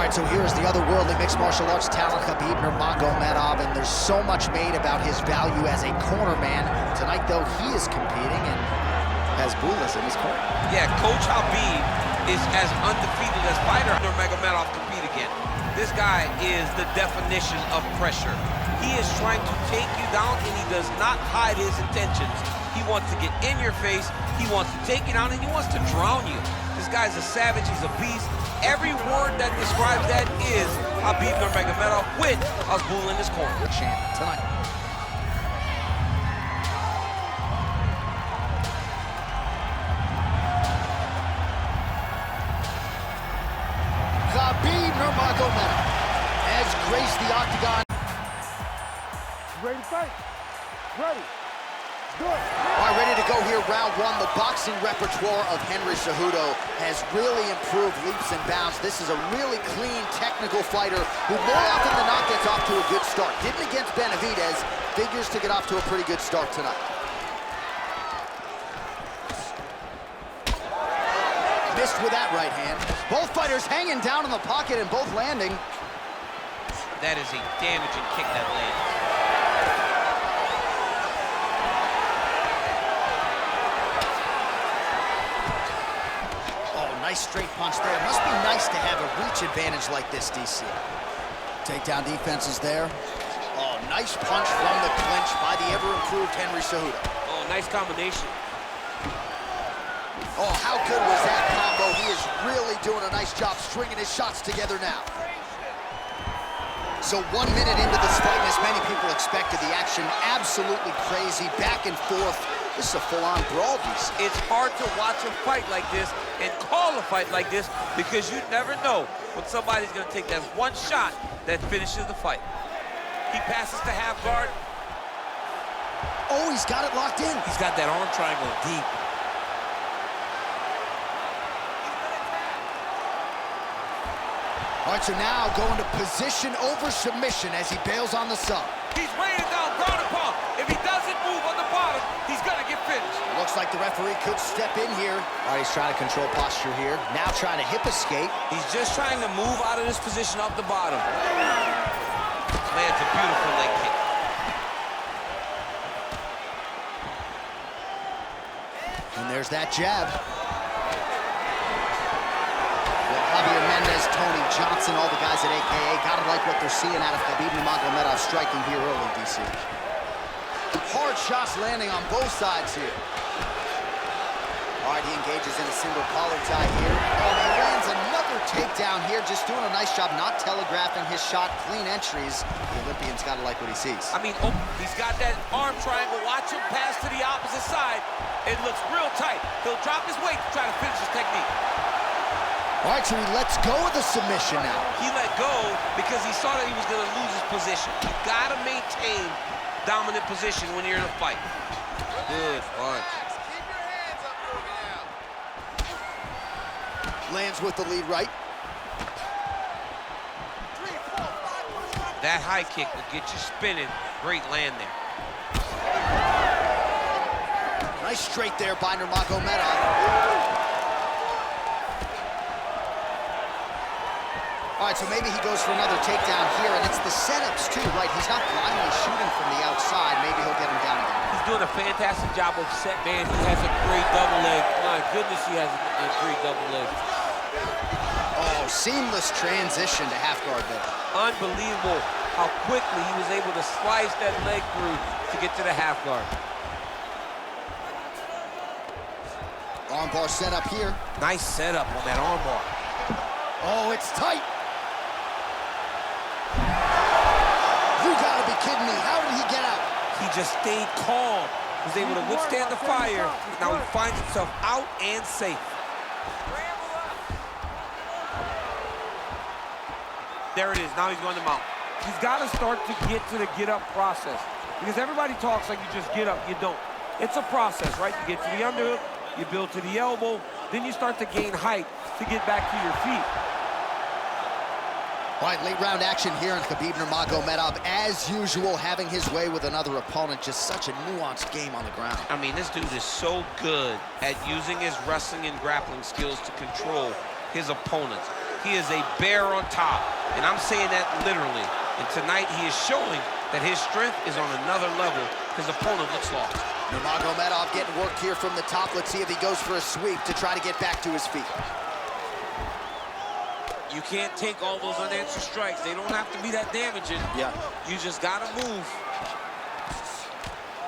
All right, so here's the otherworldly mixed martial arts talent, Khabib Nurmagomedov, and there's so much made about his value as a corner man. Tonight, though, he is competing and has Bulas in his corner. Yeah, Coach Habib is as undefeated as fighter Nurmagomedov compete again. This guy is the definition of pressure. He is trying to take you down, and he does not hide his intentions. He wants to get in your face, he wants to take you down, and he wants to drown you. This guy's a savage, he's a beast. Every word that describes that is Khabib Nurmagomedov with Azbul in his corner. Champ tonight. Khabib Nurmagomedov has graced the octagon. Ready to fight? Ready. Good. All right, ready to go here, round one. The boxing repertoire of Henry Cejudo has really improved leaps and bounds. This is a really clean, technical fighter who more often than not gets off to a good start. Didn't against Benavidez, figures to get off to a pretty good start tonight. Missed with that right hand. Both fighters hanging down in the pocket and both landing. That is a damaging kick that lands. Nice straight punch there. Must be nice to have a reach advantage like this, DC. Takedown defense is there. Oh, nice punch from the clinch by the ever-improved Henry Cejudo. Oh, nice combination. Oh, how good was that combo? He is really doing a nice job stringing his shots together now. So 1 minute into this fight, and as many people expected, the action absolutely crazy, back and forth. This is a full-on brawl, DC. It's hard to watch a fight like this and call a fight like this because you never know when somebody's going to take that one shot that finishes the fight. He passes to half guard. Oh, he's got it locked in. He's got that arm triangle deep. All right, so now going to position over submission as he bails on the sub. He's weighing it down, ground and pound. If he doesn't move on the bottom, he's gonna get finished. Looks like the referee could step in here. All right, he's trying to control posture here. Now trying to hip escape. He's just trying to move out of this position off the bottom. Lands a beautiful leg kick. And there's that jab. Javier Mendez, Tony Johnson, all the guys at AKA gotta like what they're seeing out of Khabib Nurmagomedov striking here early, DC. Hard shots landing on both sides here. All right, he engages in a single collar tie here. Oh, he lands another takedown here, just doing a nice job not telegraphing his shot. Clean entries. The Olympian's gotta like what he sees. I mean, oh, he's got that arm triangle. Watch him pass to the opposite side. It looks real tight. He'll drop his weight to try to finish his technique. All right, so he lets go of the submission now. He let go because he saw that he was going to lose his position. You got to maintain dominant position when you're in a fight. Good punch. Keep your hands up here now. Lands with the lead right. 3, 4, 5, That high kick will get you spinning. Great land there. Nice straight there by Nurmagomedov. All right, so maybe he goes for another takedown here, and it's the setups too, right? He's not blindly shooting from the outside. Maybe he'll get him down again. He's doing a fantastic job of set, man. He has a great double leg. My goodness, he has a great double leg. Oh, seamless transition to half guard there. Unbelievable how quickly he was able to slice that leg through to get to the half guard. Armbar set up here. Nice setup on that armbar. Oh, it's tight. You gotta be kidding me. How did he get out? He just stayed calm. He was able to withstand the fire. Now he finds himself out and safe. There it is. Now he's going to mount. He's got to start to get to the get-up process. Because everybody talks like you just get up. You don't. It's a process, right? You get to the underhook, you build to the elbow, then you start to gain height to get back to your feet. All right, late round action here in Khabib Nurmagomedov, as usual, having his way with another opponent. Just such a nuanced game on the ground. I mean, this dude is so good at using his wrestling and grappling skills to control his opponents. He is a bear on top, and I'm saying that literally. And tonight he is showing that his strength is on another level. His opponent looks lost. Nurmagomedov getting worked here from the top. Let's see if he goes for a sweep to try to get back to his feet. You can't take all those unanswered strikes. They don't have to be that damaging. Yeah. You just gotta move.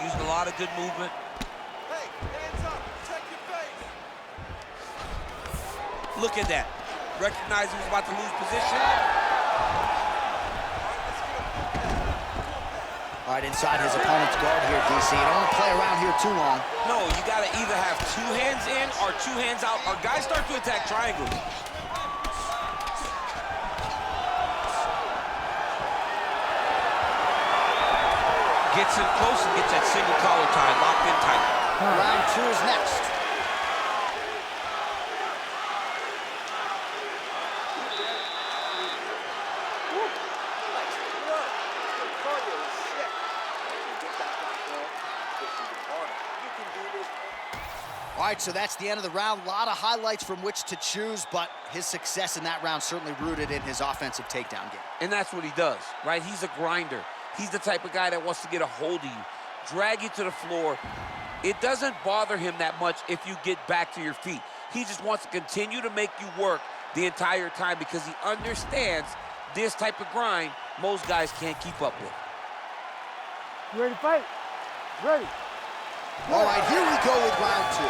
Using a lot of good movement. Hey, hands up, protect your face. Look at that. Recognized he was about to lose position. All right, inside his opponent's guard here, DC. You don't want to play around here too long. No, you gotta either have 2 hands in or 2 hands out, or guys start to attack triangles. Gets in close and gets that single collar tie locked in tight. Round 2 is next. All right, so that's the end of the round. A lot of highlights from which to choose, but his success in that round certainly rooted in his offensive takedown game. And that's what he does, right? He's a grinder. He's the type of guy that wants to get a hold of you, drag you to the floor. It doesn't bother him that much if you get back to your feet. He just wants to continue to make you work the entire time because he understands this type of grind most guys can't keep up with. You ready to fight? Ready. All right, here we go with round 2.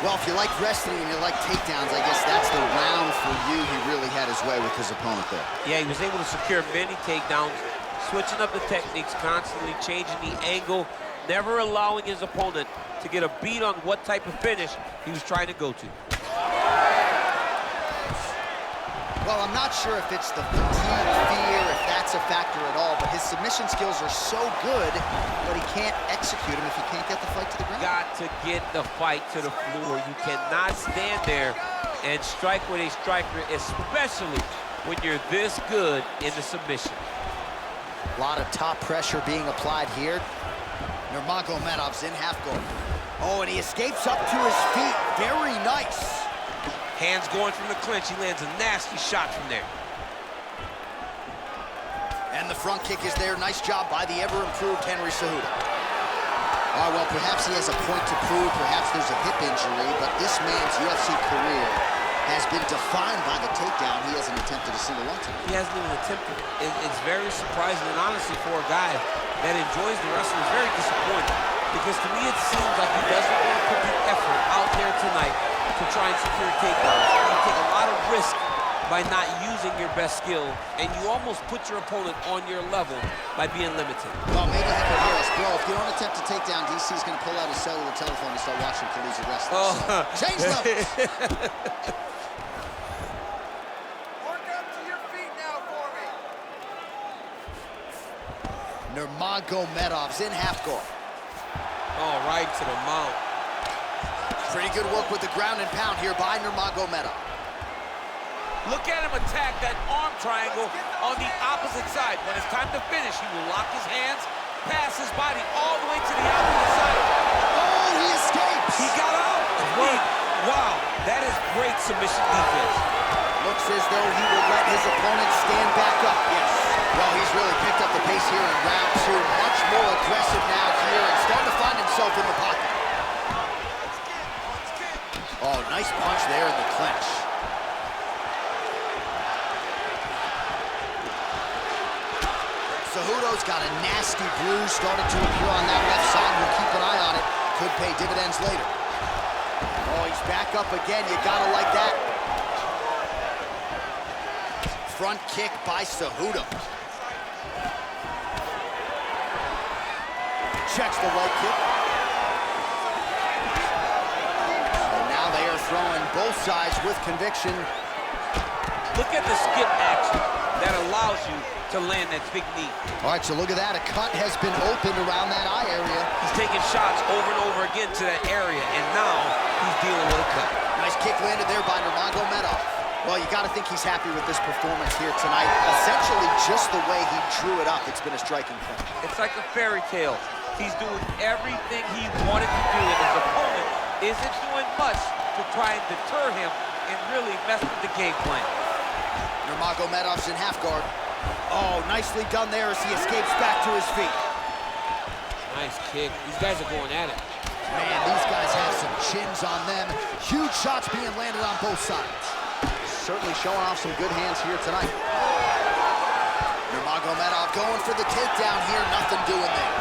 Well, if you like wrestling and you like takedowns, I guess that's the round for you. He really had his way with his opponent there. Yeah, he was able to secure many takedowns, switching up the techniques, constantly changing the angle, never allowing his opponent to get a beat on what type of finish he was trying to go to. Well, I'm not sure if it's the fatigue, fear, if that's a factor at all, but his submission skills are so good, but he can't execute them if he can't get the fight to the ground. Got to get the fight to the floor. You cannot stand there and strike with a striker, especially when you're this good in the submission. A lot of top pressure being applied here. Nurmagomedov's in half guard. Oh, and he escapes up to his feet. Very nice. Hands going from the clinch. He lands a nasty shot from there. And the front kick is there. Nice job by the ever-improved Henry Cejudo. All right, well, perhaps he has a point to prove. Perhaps there's a hip injury, but this man's UFC career has been defined by the takedown. He hasn't attempted a single one tonight. He hasn't even attempted. It's very surprising, and honestly, for a guy that enjoys the wrestling, is very disappointing. Because to me, it seems like he doesn't want to put the effort out there tonight to try and secure takedowns. You take a lot of risk by not using your best skill, and you almost put your opponent on your level by being limited. Well, maybe he could hear us. Bro, if you don't attempt to take down, DC's going to pull out his cellular telephone and start watching Khaleesi wrestling. Oh. So, change levels. Work up to your feet now for me. Nurmagomedov's in half guard. Oh, right to the mount. Pretty good work with the ground and pound here by Nurmagomedov. Look at him attack that arm triangle on the opposite side. When it's time to finish, he will lock his hands, pass his body all the way to the opposite side. Oh, he escapes! He got out. Wow, that is great submission defense. Looks as though he will let his opponent stand back up. Yes. Well, he's really picked up the pace here in round 2. Much more aggressive now here and starting to find himself in the pocket. Oh, nice punch there in the clinch. Cejudo's got a nasty bruise started to appear on that left side. We'll keep an eye on it. Could pay dividends later. Oh, he's back up again. You gotta like that. Front kick by Cejudo. Checks the leg kick. And now they are throwing both sides with conviction. Look at the skip action that allows you to land that big knee. All right, so look at that. A cut has been opened around that eye area. He's taking shots over and over again to that area, and now he's dealing with a cut. Nice kick landed there by Nurmagomedov. Well, you got to think he's happy with this performance here tonight. Essentially, just the way he drew it up, it's been a striking fight. It's like a fairy tale. He's doing everything he wanted to do, and his opponent isn't doing much to try and deter him and really mess with the game plan. Nurmagomedov's in half guard. Oh, nicely done there as he escapes back to his feet. Nice kick. These guys are going at it. Man, these guys have some chins on them. Huge shots being landed on both sides. Certainly showing off some good hands here tonight. Nurmagomedov going for the takedown here. Nothing doing there.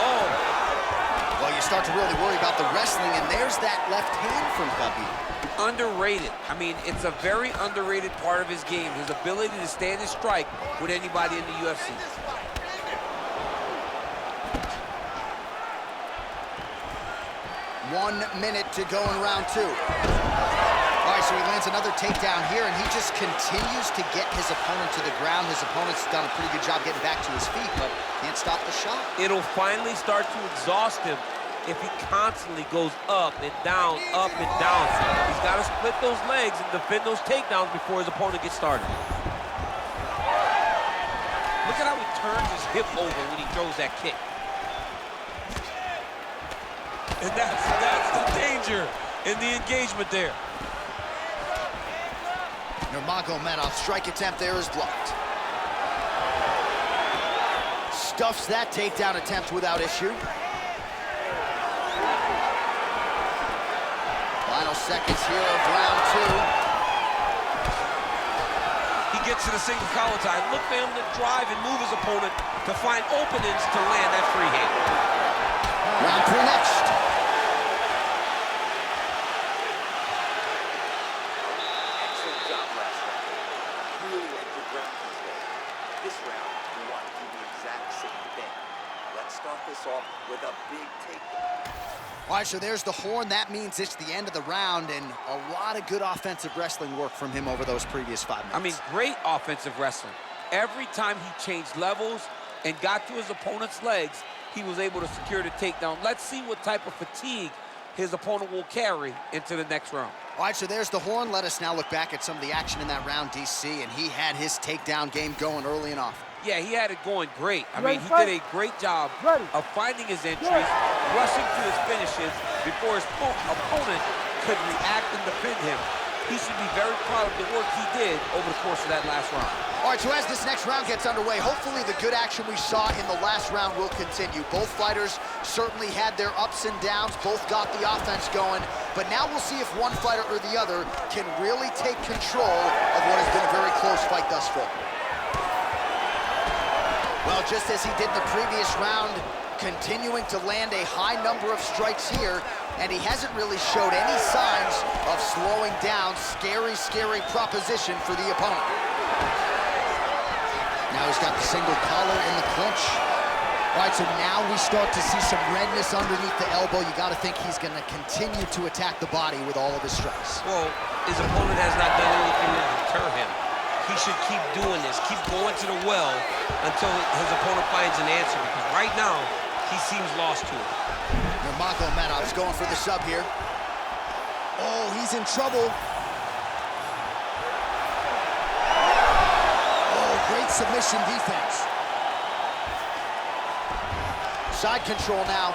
Oh. Well, you start to really worry about the wrestling, and there's that left hand from Khabib. Underrated. I mean, it's a very underrated part of his game, his ability to stand and strike with anybody in the UFC. One minute to go in round two. All right, so he lands another takedown here, and he just continues to get his opponent to the ground. His opponent's done a pretty good job getting back to his feet, but can't stop the shot. It'll finally start to exhaust him if he constantly goes up and down, up and down. He's got to split those legs and defend those takedowns before his opponent gets started. Look at how he turns his hip over when he throws that kick. And that's the danger in the engagement there. Nurmagomedov's strike attempt there is blocked. Stuffs that takedown attempt without issue. Final seconds here of round two. He gets to the single collar tie. Look for him to drive and move his opponent to find openings to land that free hand. Round three next. Excellent job last round. Really went good ground control. This round, we want to do the exact same thing. Let's start this off with a big takedown. All right, so there's the horn. That means it's the end of the round, and a lot of good offensive wrestling work from him over those previous 5 minutes. I mean, great offensive wrestling. Every time he changed levels and got to his opponent's legs, he was able to secure the takedown. Let's see what type of fatigue his opponent will carry into the next round. All right, so there's the horn. Let us now look back at some of the action in that round, DC, and he had his takedown game going early and often. Yeah, he had it going great. I mean, he did a great job of finding his entries, rushing to his finishes before his opponent could react and defend him. He should be very proud of the work he did over the course of that last round. All right, so as this next round gets underway, hopefully the good action we saw in the last round will continue. Both fighters certainly had their ups and downs, both got the offense going, but now we'll see if one fighter or the other can really take control of what has been a very close fight thus far. Well, just as he did the previous round, continuing to land a high number of strikes here, and he hasn't really showed any signs of slowing down. Scary, scary proposition for the opponent. Now he's got the single collar in the clinch. All right, so now we start to see some redness underneath the elbow. You got to think he's going to continue to attack the body with all of his strikes. Well, his opponent has not done anything to deter him. He should keep doing this, keep going to the well until his opponent finds an answer, because right now, he seems lost to it. Nurmagomedov's going for the sub here. Oh, he's in trouble. Oh, great submission defense. Side control now.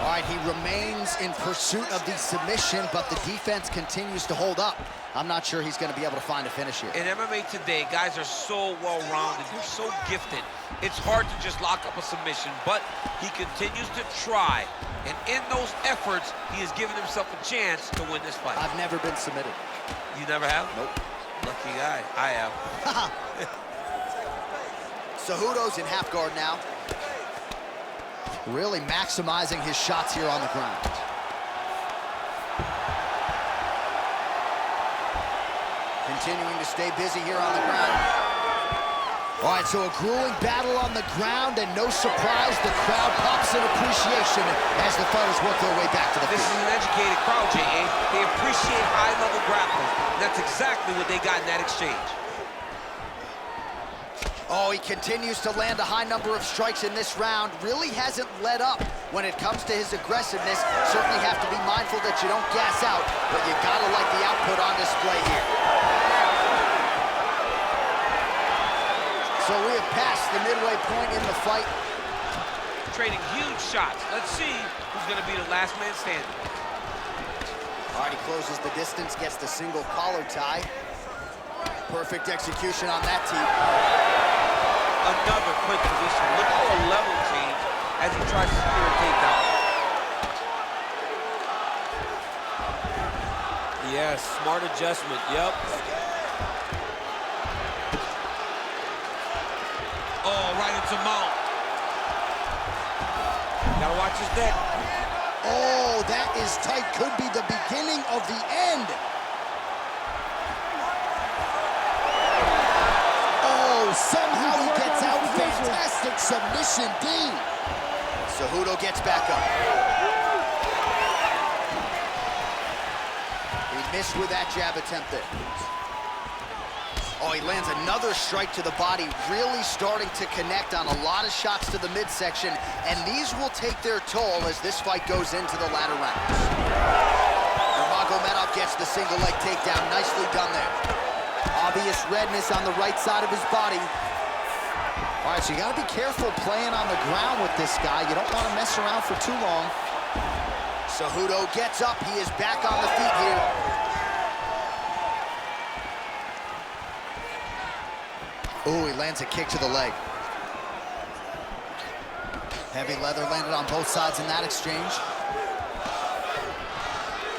All right, he remains in pursuit of the submission, but the defense continues to hold up. I'm not sure he's going to be able to find a finish here. In MMA today, guys are so well-rounded. They're so gifted. It's hard to just lock up a submission, but he continues to try. And in those efforts, he has given himself a chance to win this fight. I've never been submitted. You never have? Nope. Lucky guy. I have. Cejudo's in half guard now. Really maximizing his shots here on the ground. Continuing to stay busy here on the ground. All right, so a grueling battle on the ground, and no surprise, the crowd pops in appreciation as the fighters work their way back to the field. This is an educated crowd, J.A. They appreciate high-level grappling. That's exactly what they got in that exchange. Oh, he continues to land a high number of strikes in this round. Really hasn't let up when it comes to his aggressiveness. Certainly have to be mindful that you don't gas out, but you gotta like the output on display here. So we have passed the midway point in the fight. Trading huge shots. Let's see who's gonna be the last man standing. All right, he closes the distance, gets the single collar tie. Perfect execution on that team. Another quick position. Look for a level change as he tries to secure a takedown. Yes, smart adjustment, yep. Oh, right into mount. Gotta watch his neck. Oh, that is tight. Could be the beginning of the end. Oh, somehow he gets out. Fantastic submission, D. Cejudo gets back up. He missed with that jab attempt there. Oh, he lands another strike to the body, really starting to connect on a lot of shots to the midsection, and these will take their toll as this fight goes into the latter rounds. Nurmagomedov gets the single leg takedown. Nicely done there. Obvious redness on the right side of his body. All right, so you gotta be careful playing on the ground with this guy. You don't want to mess around for too long. Cejudo gets up. He is back on the feet here. Ooh, he lands a kick to the leg. Heavy leather landed on both sides in that exchange.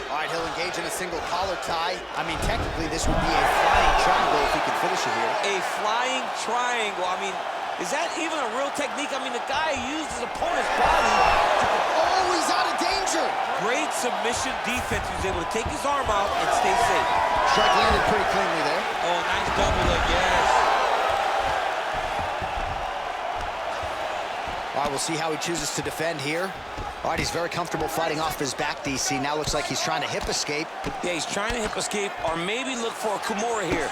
All right, he'll engage in a single collar tie. I mean, technically, this would be a flying triangle if he could finish it here. A flying triangle. I mean, is that even a real technique? I mean, the guy used his opponent's body. Oh, he's out of danger. Great submission defense. He was able to take his arm out and stay safe. Strike landed pretty cleanly there. Oh, nice double leg, yes. All right, we'll see how he chooses to defend here. All right, he's very comfortable fighting off his back, DC. Now looks like he's trying to hip escape. Yeah, he's trying to hip escape or maybe look for a Kimura here.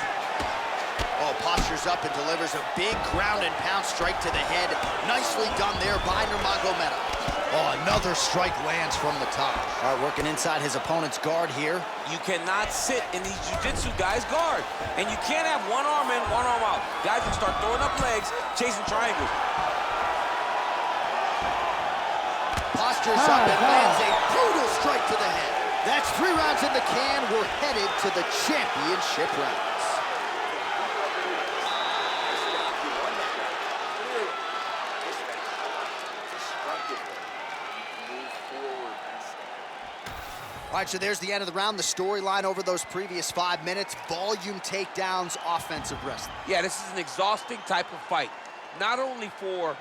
Oh, postures up and delivers a big ground and pound strike to the head. Nicely done there by Nurmagomedov. Oh, another strike lands from the top. All right, working inside his opponent's guard here. You cannot sit in these jiu-jitsu guys' guard. And you can't have one arm in, one arm out. Guys can start throwing up legs, chasing triangles. Postures up and lands a brutal strike to the head. That's 3 rounds in the can. We're headed to the championship rounds. All right, so there's the end of the round. The storyline over those previous 5 minutes. Volume takedowns, offensive wrestling. Yeah, this is an exhausting type of fight. Not only for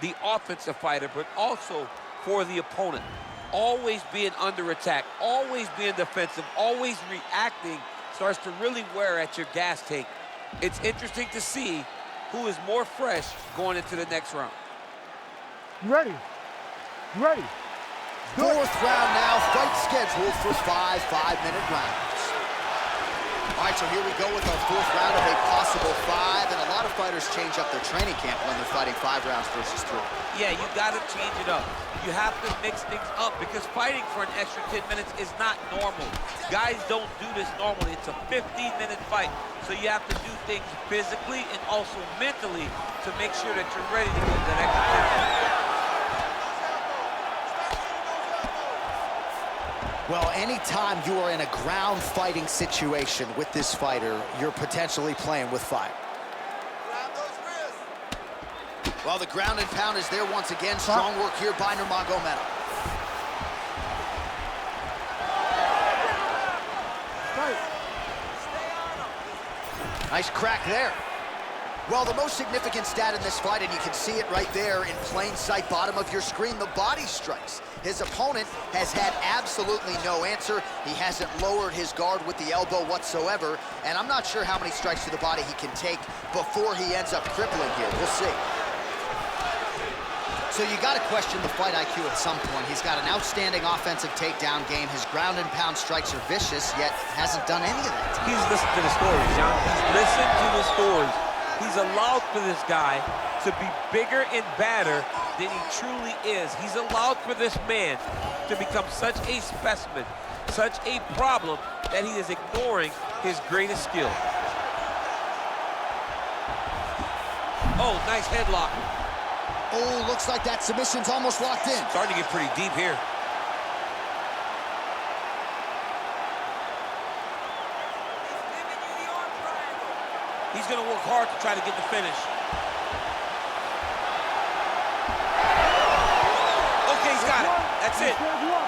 the offensive fighter, but also for the opponent. Always being under attack, always being defensive, always reacting starts to really wear at your gas tank. It's interesting to see who is more fresh going into the next round. You ready? You ready? Fourth round now, fight scheduled for 5 5-minute rounds. All right, so here we go with our 4th round of a possible 5, and a lot of fighters change up their training camp when they're fighting 5 rounds versus 3. Yeah, you gotta change it up. You have to mix things up because fighting for an extra 10 minutes is not normal. Guys don't do this normally. It's a 15-minute fight, so you have to do things physically and also mentally to make sure that you're ready to go to that extra 10 minutes. Well, anytime you are in a ground fighting situation with this fighter, you're potentially playing with fire. Well, the ground and pound is there once again. Strong work here by Nurmagomedov. Nice crack there. Well, the most significant stat in this fight, and you can see it right there in plain sight, bottom of your screen, the body strikes. His opponent has had absolutely no answer. He hasn't lowered his guard with the elbow whatsoever, and I'm not sure how many strikes to the body he can take before he ends up crippling here. We'll see. So you got to question the fight IQ at some point. He's got an outstanding offensive takedown game. His ground and pound strikes are vicious, yet hasn't done any of that. He's listened to the stories, John. He's listened to the stories. He's allowed for this guy to be bigger and badder than he truly is. He's allowed for this man to become such a specimen, such a problem, that he is ignoring his greatest skill. Oh, nice headlock. Oh, looks like that submission's almost locked in. Starting to get pretty deep here. He's going to work hard to try to get the finish. Okay, he's got it. That's it.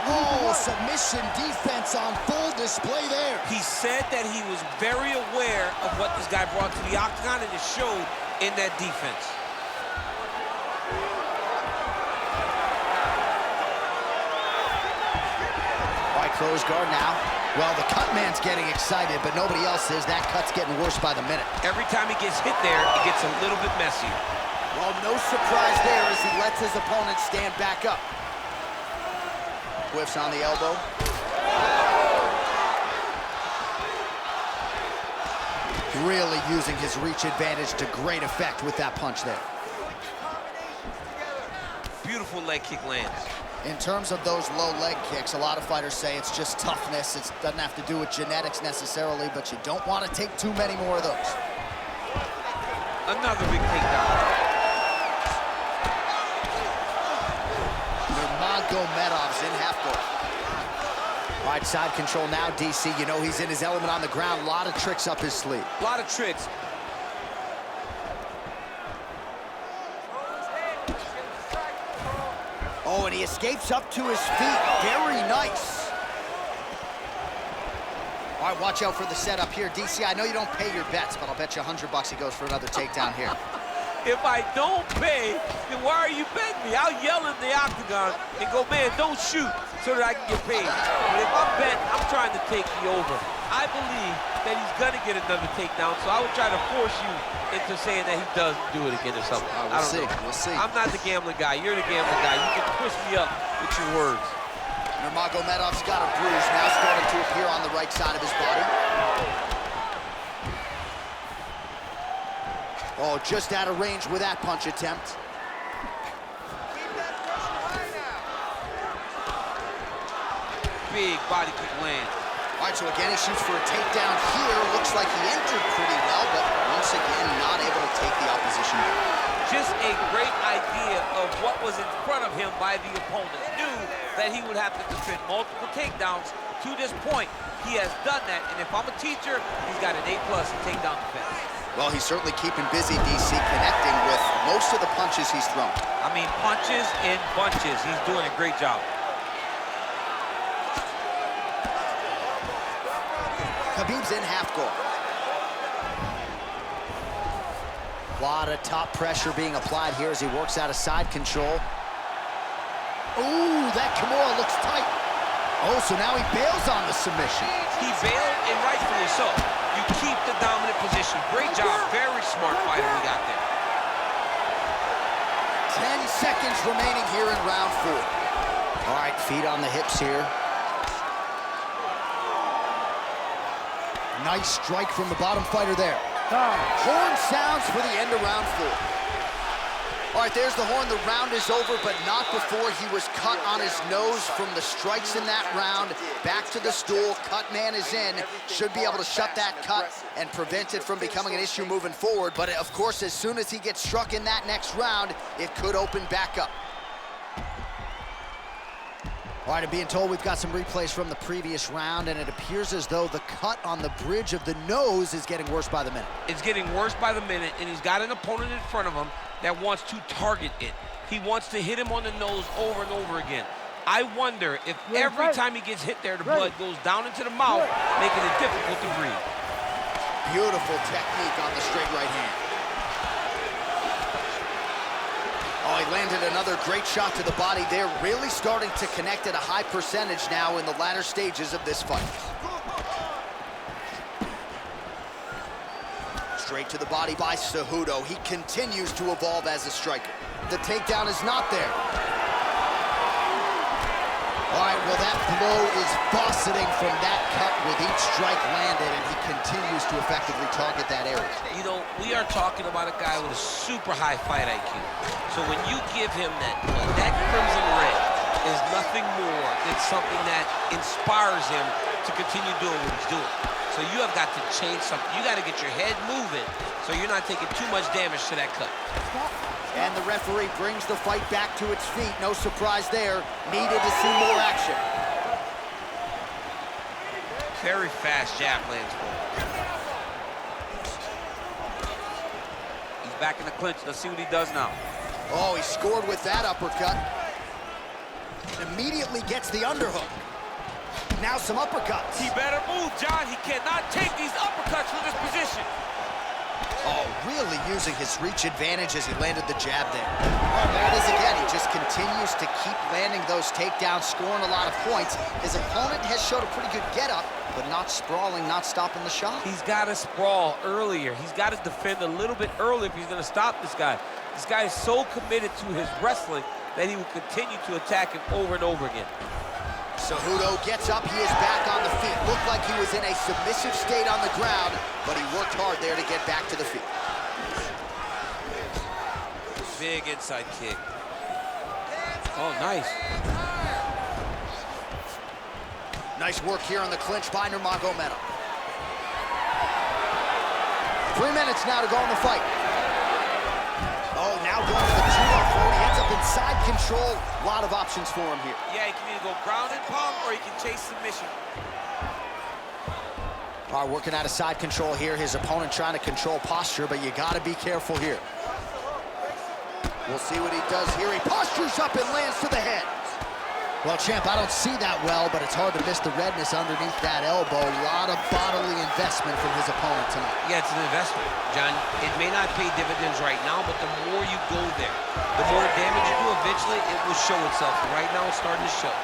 Oh, submission defense on full display there. He said that he was very aware of what this guy brought to the octagon, and it showed in that defense. Close guard now. Well, the cut man's getting excited, but nobody else is. That cut's getting worse by the minute. Every time he gets hit there, it gets a little bit messier. Well, no surprise there as he lets his opponent stand back up. Whiffs on the elbow. Really using his reach advantage to great effect with that punch there. Beautiful leg kick lands. In terms of those low leg kicks, a lot of fighters say it's just toughness. It doesn't have to do with genetics necessarily, but you don't want to take too many more of those. Another big takedown. Nurmagomedov's in half guard. Right side control now, DC. You know he's in his element on the ground. A lot of tricks up his sleeve. A lot of tricks. Oh, and he escapes up to his feet. Very nice. All right, watch out for the setup here. DC, I know you don't pay your bets, but I'll bet you $100 he goes for another takedown here. If I don't pay, then why are you betting me? I'll yell in the octagon and go, man, don't shoot, so that I can get paid. But if I'm betting, I'm trying to take the over. I believe that he's gonna get another takedown, so I would try to force you into saying that he doesn't do it again or something. We'll see. We'll see. I'm not the gambling guy. You're the gambling guy. You can twist me up with your words. Nurmagomedov's got a bruise now starting to appear on the right side of his body. Oh, just out of range with that punch attempt. Big body kick land. All right, so again, he shoots for a takedown here. Looks like he entered pretty well, but once again, not able to take the opposition down. Just a great idea of what was in front of him by the opponent. Knew that he would have to defend multiple takedowns to this point. He has done that, and if I'm a teacher, he's got an A+ in takedown defense. Well, he's certainly keeping busy, DC, connecting with most of the punches he's thrown. I mean, punches in bunches. He's doing a great job. Khabib's in half guard. A lot of top pressure being applied here as he works out of side control. Ooh, that Kimura looks tight. Oh, so now he bails on the submission. He bailed, and rightfully so. You keep the dominant position. Great job. Very smart fighter we got there. 10 seconds remaining here in round 4. All right, feet on the hips here. Nice strike from the bottom fighter there. Horn sounds for the end of round 4. All right, there's the horn. The round is over, but not before he was cut on his nose from the strikes in that round. Back to the stool. Cut man is in. Should be able to shut that cut and prevent it from becoming an issue moving forward. But, of course, as soon as he gets struck in that next round, it could open back up. All right, I'm being told we've got some replays from the previous round, and it appears as though the cut on the bridge of the nose is getting worse by the minute. It's getting worse by the minute, and he's got an opponent in front of him that wants to target it. He wants to hit him on the nose over and over again. I wonder if every time he gets hit there, the blood goes down into the mouth, making it difficult to breathe. Beautiful technique on the straight right hand. Oh, he landed another great shot to the body there, really starting to connect at a high percentage now in the latter stages of this fight. Straight to the body by Cejudo. He continues to evolve as a striker. The takedown is not there. All right, well, that blow is buffeting from that cut with each strike landed, and he continues to effectively target that area. You know, we are talking about a guy with a super high fight IQ. So when you give him that crimson red is nothing more than something that inspires him to continue doing what he's doing. So you have got to change something. You got to get your head moving so you're not taking too much damage to that cut. And the referee brings the fight back to its feet. No surprise there. Needed to see more action. Very fast jab lands for him. Back in the clinch. Let's see what he does now. Oh, he scored with that uppercut. Immediately gets the underhook. Now some uppercuts. He better move, John. He cannot take these uppercuts from this position. Oh, really using his reach advantage as he landed the jab there. Oh, there it is again. He just continues to keep landing those takedowns, scoring a lot of points. His opponent has showed a pretty good get-up, but not sprawling, not stopping the shot. He's got to sprawl earlier. He's got to defend a little bit earlier if he's going to stop this guy. This guy is so committed to his wrestling that he will continue to attack him over and over again. Cejudo gets up, he is back on the feet. Looked like he was in a submissive state on the ground, but he worked hard there to get back to the feet. Big inside kick. Oh, nice. Nice work here on the clinch by Nurmagomedov. 3 minutes now to go in the fight. Oh, now going to the judo throw. He ends up in side control. A lot of options for him here. Yeah, he can either go ground and pound or he can chase submission. All right, working out of side control here. His opponent trying to control posture, but you got to be careful here. We'll see what he does here. He postures up and lands to the head. Well, champ, I don't see that well, but it's hard to miss the redness underneath that elbow. A lot of bodily investment from his opponent tonight. Yeah, it's an investment, John. It may not pay dividends right now, but the more you go there, the more damage you do eventually, it will show itself. And right now, it's starting to show.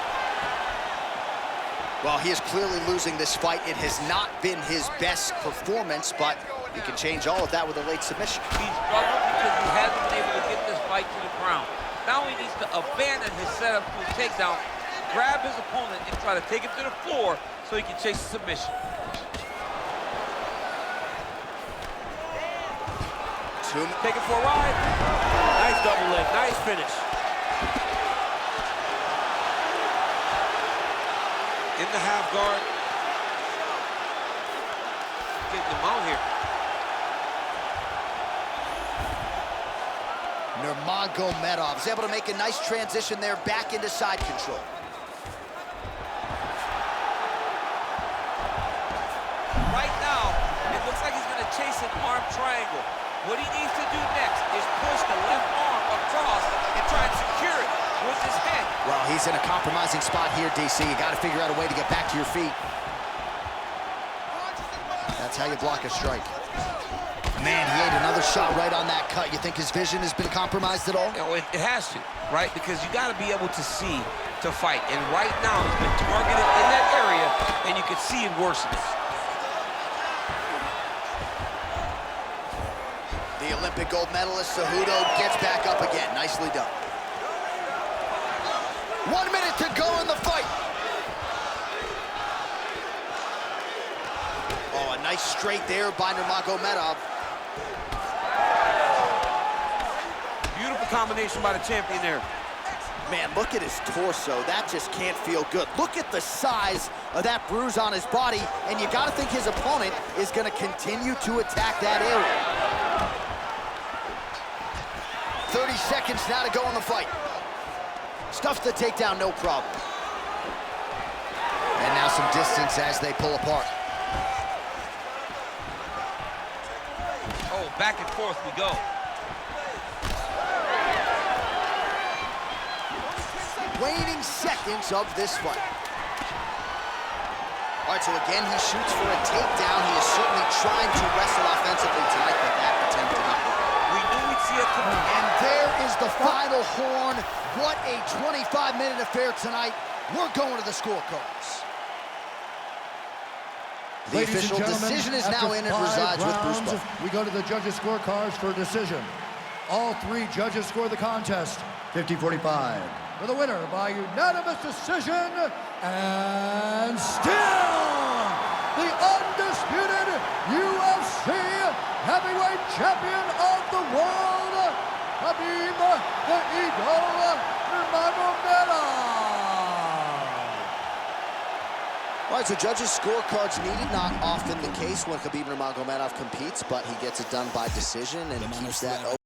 Well, he is clearly losing this fight. It has not been his best performance, but he can change all of that with a late submission. He's struggled because he hasn't been able to get this fight to the ground. Now he needs to abandon his setup to his takedown, grab his opponent, and try to take him to the floor so he can chase the submission. Take it for a ride. Nice double leg, nice finish. In the half guard. Getting him out here. Nurmagomedov is able to make a nice transition there back into side control. Right now, it looks like he's going to chase an arm triangle. What he needs to do next is push the left arm across and try and secure it with his head. Well, he's in a compromising spot here, DC. You got to figure out a way to get back to your feet. That's how you block a strike. Man, he ate another shot right on that cut. You think his vision has been compromised at all? You know, it has to, right? Because you got to be able to see to fight. And right now, he's been targeted in that area, and you can see it worsening. The Olympic gold medalist, Cejudo, gets back up again. Nicely done. 1 minute to go in the fight. Oh, a nice straight there by Nurmagomedov. Beautiful combination by the champion there. Man, look at his torso. That just can't feel good. Look at the size of that bruise on his body, and you got to think his opponent is going to continue to attack that area. 30 seconds now to go in the fight. Stuffs the takedown, no problem. And now some distance as they pull apart. Oh, back and forth we go. Waning seconds of this fight. All right, so again, he shoots for a takedown. He is certainly trying to wrestle offensively tonight, but that attempt did not work. We knew we'd see it come. And there is the final horn. What a 25-minute affair tonight. We're going to the scorecards. The official decision is now in. It resides with Bruce Buffer. We go to the judges' scorecards for decision. All three judges score the contest 50-45. For the winner by unanimous decision, and still the undisputed UFC heavyweight champion of the world, Khabib the Eagle Nurmagomedov. All right, so judges' scorecards needed. Not often the case when Khabib Nurmagomedov competes, but he gets it done by decision and keeps that open.